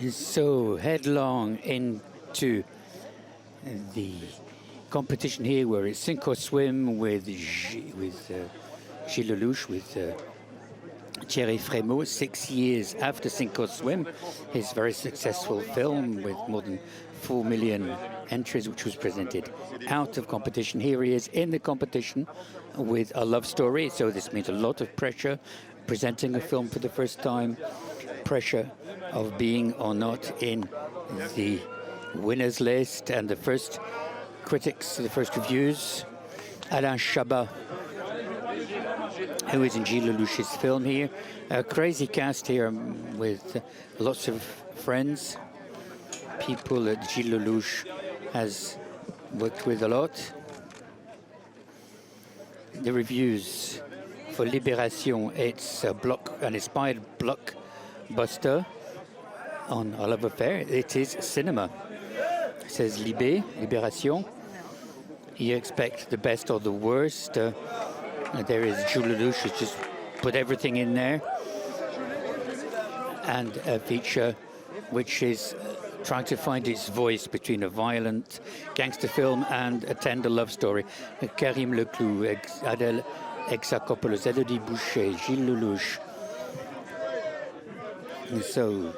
So headlong into the competition here, where it's sink or swim with Gilles Lellouche, with Thierry Frémaux, 6 years after Sink or Swim, his very successful film with more than 4 million entries, which was presented out of competition. Here he is in the competition with a love story, so this means a lot of pressure, presenting a film for the first time, pressure of being or not in the winners list, and the first critics, the first reviews. Alain Chabat, who is in Gilles Lellouche's film here. A crazy cast here with lots of friends, people that Gilles Lellouche has worked with a lot. The reviews for Libération, it's an inspired blockbuster on a love affair. It is cinema. It says Libération. You expect the best or the worst. There is Gilles Lellouche, who's just put everything in there. And a feature which is trying to find its voice between a violent gangster film and a tender love story. Karim Leclou, Adèle Exarchopoulos, Elodie Boucher, Gilles Lellouche. And so,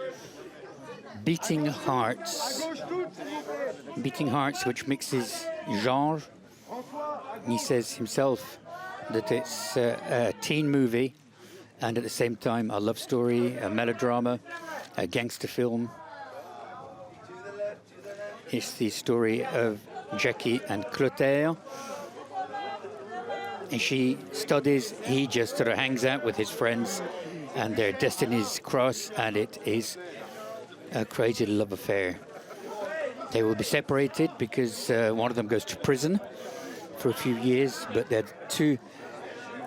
Beating Hearts, which mixes genre. He says himself that it's a teen movie and at the same time a love story, a melodrama, a gangster film. It's the story of Jackie and Clotaire. And she studies, he just sort of hangs out with his friends, and their destinies cross, and it is a crazy love affair. They will be separated because one of them goes to prison for a few years, but they're two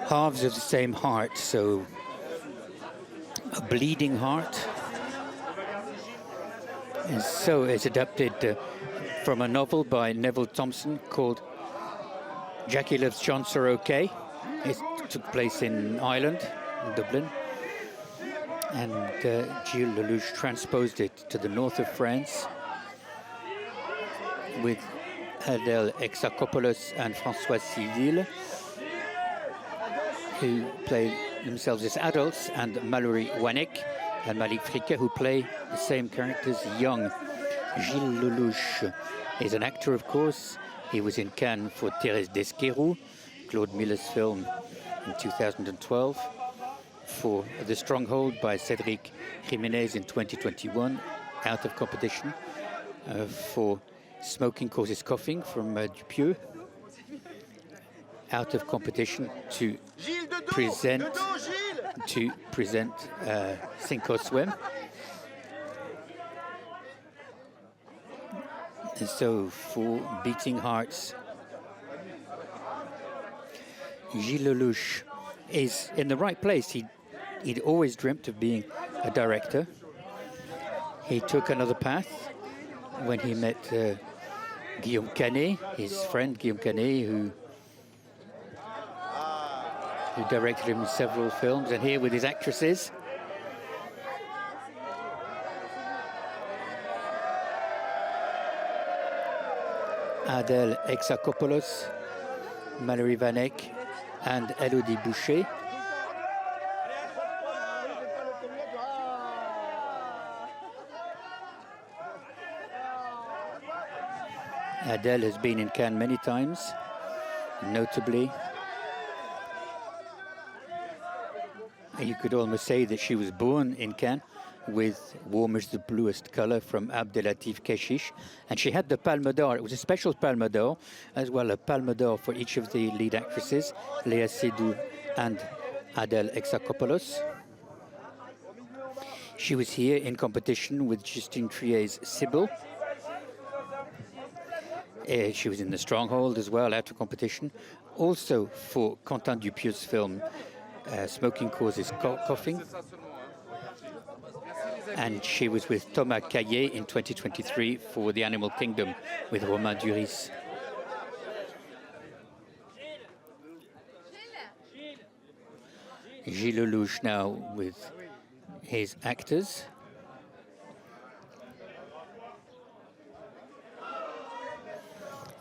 halves of the same heart, so a bleeding heart. And so it's adapted from a novel by Neville Thompson called Jackie Loves John Soroke. It took place in Ireland, in Dublin. And Gilles Lellouche transposed it to the north of France with Adèle Exarchopoulos and François Civil, who play themselves as adults, and Mallory Wanek and Malik Fricke, who play the same characters young. Gilles Lellouche is an actor, of course. He was in Cannes for Thérèse d'Esquerou, Claude Miller's film, in 2012. For The Stronghold by Cédric Jiménez in 2021, out of competition. For Smoking Causes Coughing from Dupieux, out of competition to present Sink or Swim. And so for Beating Hearts, Gilles Lellouche is in the right place. He'd always dreamt of being a director. He took another path when he met Guillaume Canet, his friend Guillaume Canet, who directed him in several films, and here with his actresses. Adèle Exarchopoulos, Mallory Vanek, and Elodie Boucher. Adèle has been in Cannes many times, notably. You could almost say that she was born in Cannes with Warm is the Bluest Color from Abdelatif Keshish. And she had the Palme d'Or. It was a special Palme d'Or, as well a Palme d'Or for each of the lead actresses, Léa Seydoux and Adèle Exarchopoulos. She was here in competition with Justine Trier's Sybil. She was in The Stronghold as well, out of competition. Also for Quentin Dupieux's film, Smoking Causes Coughing. And she was with Thomas Caillet in 2023 for The Animal Kingdom with Romain Duris. Gilles Lellouche now with his actors.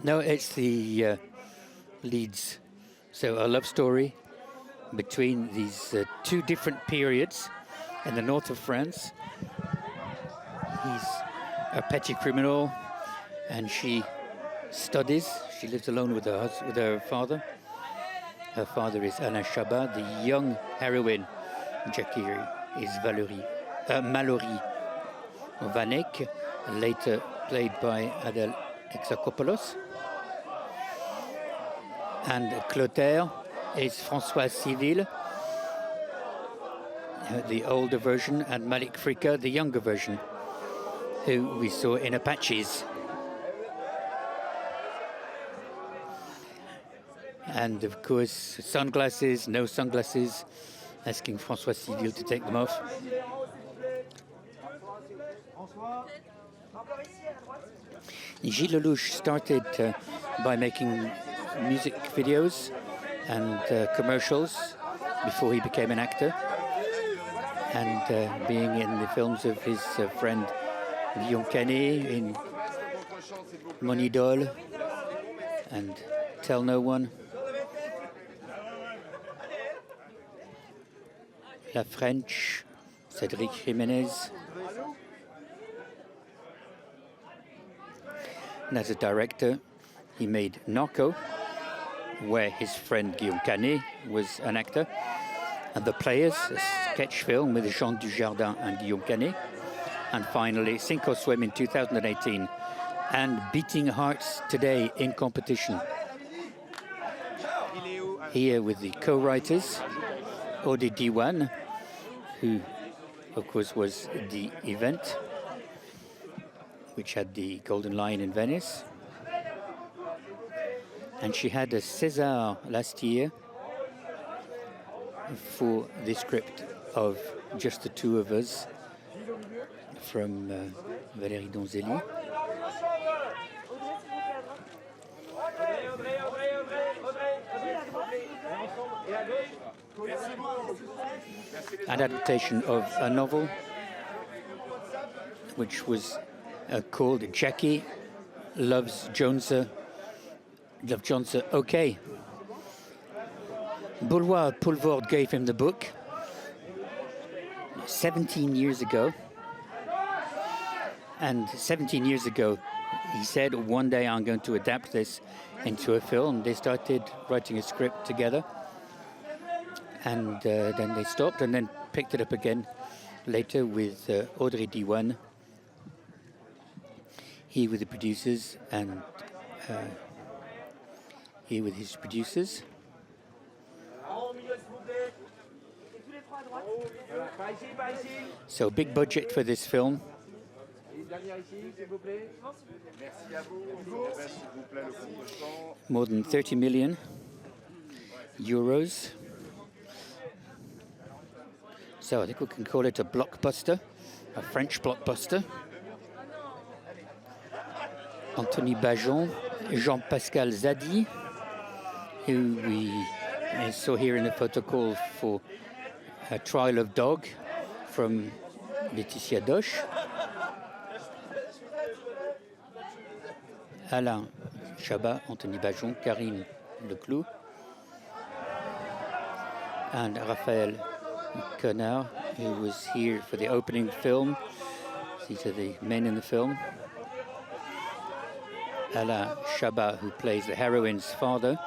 No, it's the leads. So a love story between these two different periods in the north of France. He's a petty criminal, and she studies. She lives alone with her father. Her father is Alain Chabat. The young heroine, Jackie, is Mallory Vanek, later played by Adèle Exarchopoulos. And Clotaire is François Civil, the older version, and Malik Frika, the younger version, who we saw in Apaches. And of course, sunglasses, no sunglasses, asking François Civil to take them off. Gilles Lellouche started by making music videos and commercials before he became an actor, and being in the films of his friend Guillaume Canet in Mon Idole and Tell No One. La French, Cédric Jiménez. And as a director, he made Narco, where his friend Guillaume Canet was an actor, and The Players, a sketch film with Jean Dujardin and Guillaume Canet, and finally Sink or Swim in 2018, and Beating Hearts Today in competition. Here with the co-writers, Audrey Diwan, who of course was the event which had the Golden Lion in Venice. And she had a César last year for the script of Just the Two of Us from Valérie Donzelli. An adaptation of a novel which was called Jackie Loves Joneser, OK. Boulois Poulvord gave him the book 17 years ago. And 17 years ago, he said, one day I'm going to adapt this into a film. They started writing a script together. And then they stopped and then picked it up again later with Audrey Diwan. He with the producers and he with his producers. So big budget for this film. More than 30 million euros. So I think we can call it a blockbuster, a French blockbuster. Anthony Bajon, Jean-Pascal Zadi, who we saw here in the Photocall for a Trial of Dog from Laetitia Doche. Alain Chabat, Anthony Bajon, Karine Leclou, and Raphaël Connard, who was here for the opening film. These are the men in the film. Alain Chabat, who plays the heroine's father.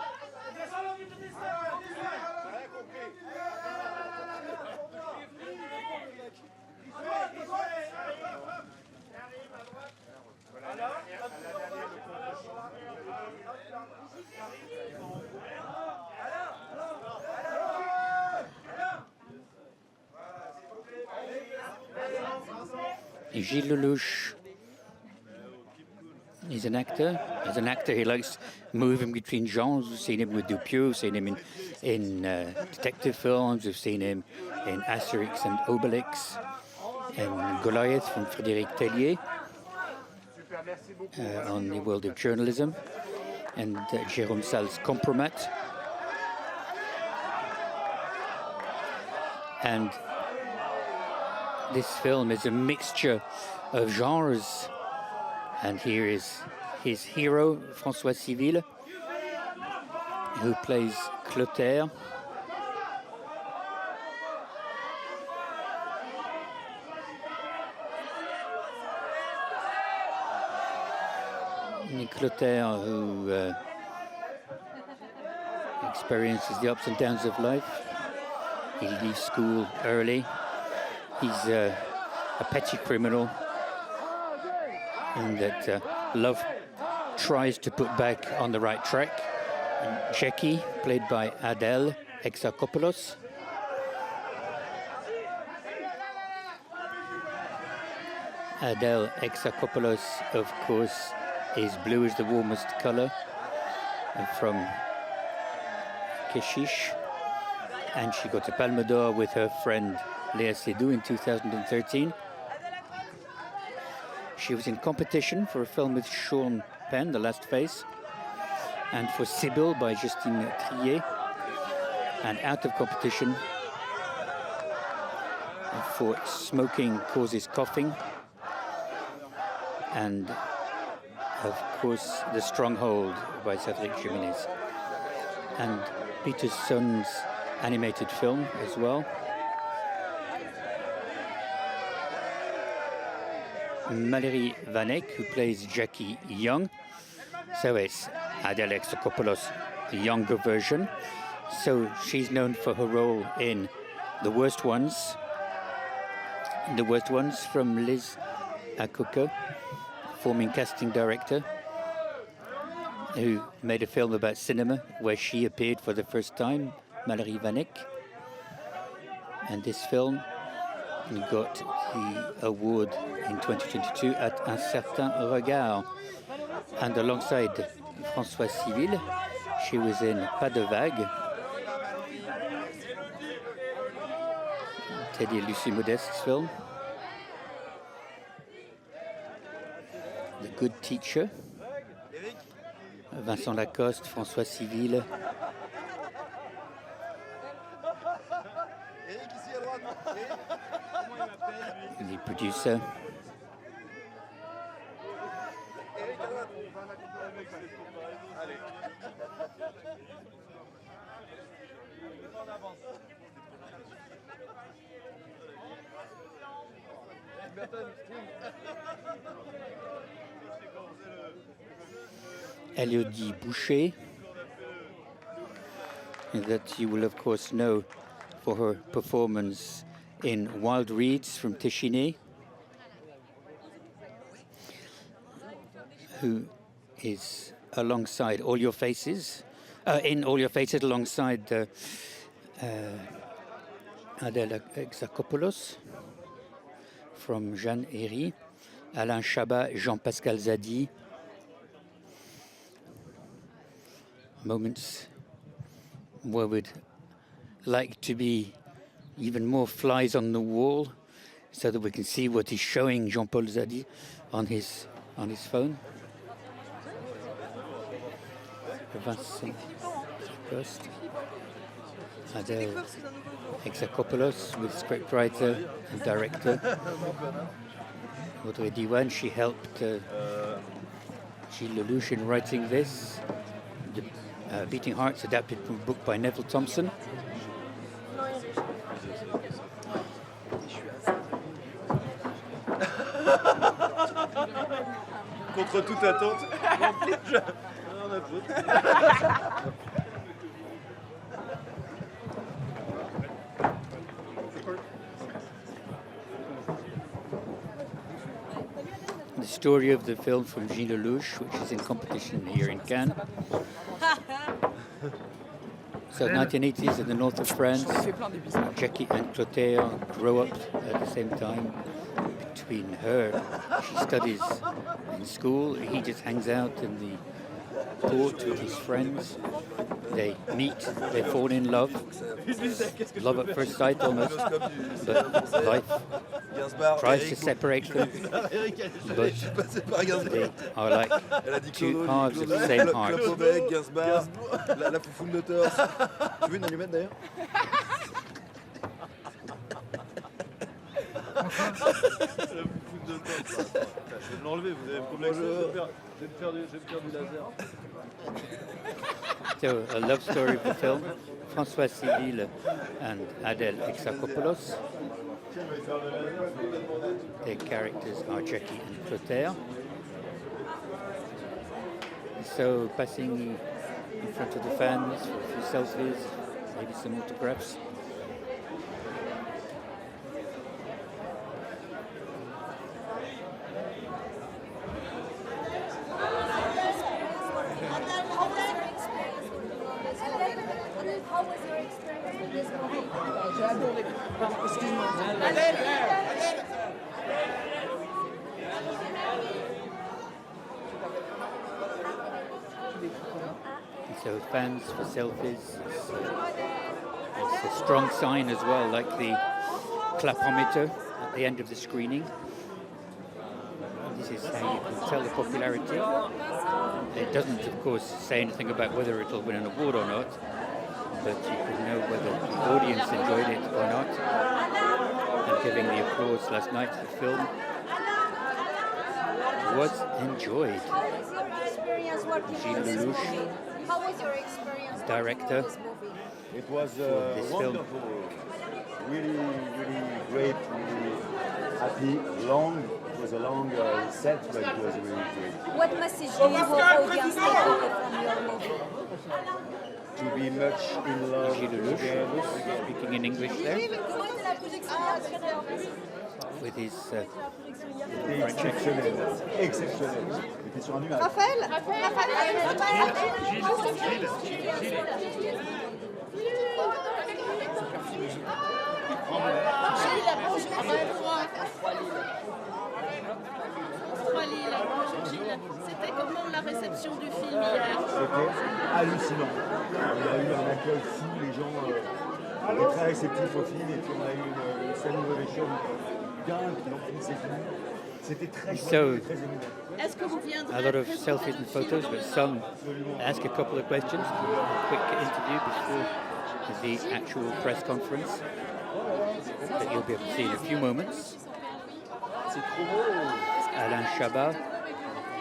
Gilles Lellouche is an actor. As an actor, he likes moving between genres. We've seen him with Dupieux, we've seen him in detective films, we've seen him in Asterix and Obelix, and Goliath from Frédéric Tellier, on the world of journalism, and Jérôme Sal's Compromat. And this film is a mixture of genres, and here is his hero, François Civil, who plays Clotaire. Clotaire, who experiences the ups and downs of life. He leaves school early. He's a petty criminal, and that love tries to put back on the right track. And Jackie, played by Adele Exarchopoulos. Adele Exarchopoulos, of course, is blue is the warmest color, from Keshish, and she got a Palme d'Or with her friend Léa Seydoux in 2013. She was in competition for a film with Sean Penn, The Last Face, and for Sibyl by Justine Triet, and out of competition for Smoking Causes Coughing, and of course The Stronghold by Cédric Jiménez, and Peterson's animated film as well. Mallory Vanek, who plays Jackie Young. So it's Adele Exarchopoulos, the younger version. So she's known for her role in The Worst Ones. The Worst Ones from Liz Akoko, forming casting director, who made a film about cinema where she appeared for the first time, Mallory Vanek. And this film got the award in 2022 at Un Certain Regard. And alongside François Civil, she was in Pas de Vague, Teddy and Lucie Modeste's film. The Good Teacher, Vincent Lacoste, François Civil. The producer. Elodie Boucher, that you will of course know for her performance in Wild Reeds from Téchiné, who is alongside All Your Faces, in All Your Faces alongside Adele Exarchopoulos from Jeanne Herry, Alain Chabat, Jean-Pascal Zadi. Moments where we'd like to be even more flies on the wall so that we can see what he's showing Jean-Paul Zadi on his phone. Vincent Lacoste, Adele Exarchopoulos with scriptwriter and director Audrey Diwan. She helped Gilles Lellouche in writing this. Beating Hearts, adapted from a book by Neville Thompson. Contre toute attente. The story of the film from Gilles Lellouche, which is in competition here in Cannes. So 1980s in the north of France, Jackie and Clotaire grow up at the same time. Between her, she studies in school, he just hangs out in the port with his friends. They meet, they fall in love. Love at first sight almost, but life tries to separate them. But they are like two halves of the same heart. La foufoune de torse. Tu veux une allumette d'ailleurs? La foufoune de temps. Je vais l'enlever, vous avez comme l'accès, je vais me faire du laser. So, a love story of the film, François Civil and Adèle Exarchopoulos. Their characters are Jackie and Clotaire. So, passing in front of the fans for a few selfies, maybe some autographs. How was your experience with this movie? Excuse-moi. So fans for selfies. It's a strong sign as well, like the clapometer at the end of the screening. This is how you can tell the popularity. It doesn't, of course, say anything about whether it'll win an award or not, but you can know whether the audience enjoyed it or not. And giving the applause last night to the film was enjoyed. How was your experience working Gilles on this Lellouche, movie? How was your experience director. working on this movie? It was this film. wonderful, really great, really happy, long. It was a long set, but it was really great. What message do you hope audience take away from your movie? To be much in love Gilles Lellouche, together. speaking in English there, with his Exceptionnel, exceptionnel. C'était sur un nuage. Bonjour Gilles, c'était comment la réception du film hier? C'était hallucinant. Il y a eu un accueil fou, les gens étaient très réceptifs au film, et puis on a eu une scène ovation dingue qui n'en finissait plus. C'était très chouette, très émouvant. Est-ce que vous viendrez a lot of présenter selfies and photos, but some ask a couple of questions. A quick interview before the actual press conference that you'll be able to see in a few moments. C'est trop beau. Alain Chabat,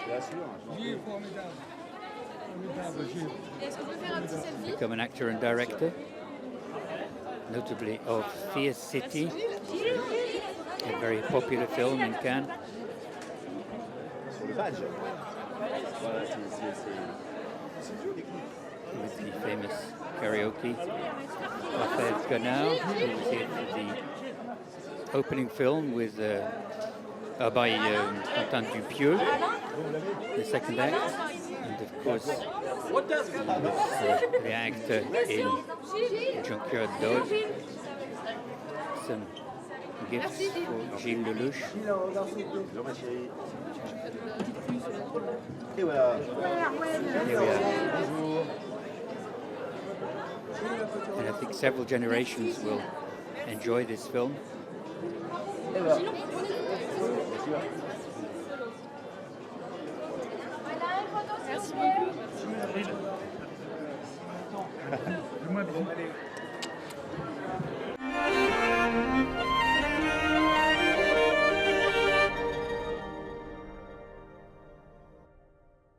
Bien sûr. Est-ce qu'on peut faire un petit selfie? become an actor and director, notably of Fierce City, a very popular film in Cannes. Sur le badge. Voilà, With the famous karaoke. Raphaël Quenard, who was here for the opening film with by Quentin Dupieux, the second act, and of course the actor in Junkyard Dog. Some gifts for Gilles Lellouche. Bonjour ma chérie. Et voilà. Here we are. Bonjour. And I think several generations will enjoy this film. Et voilà. Merci beaucoup. Fais-moi bisous.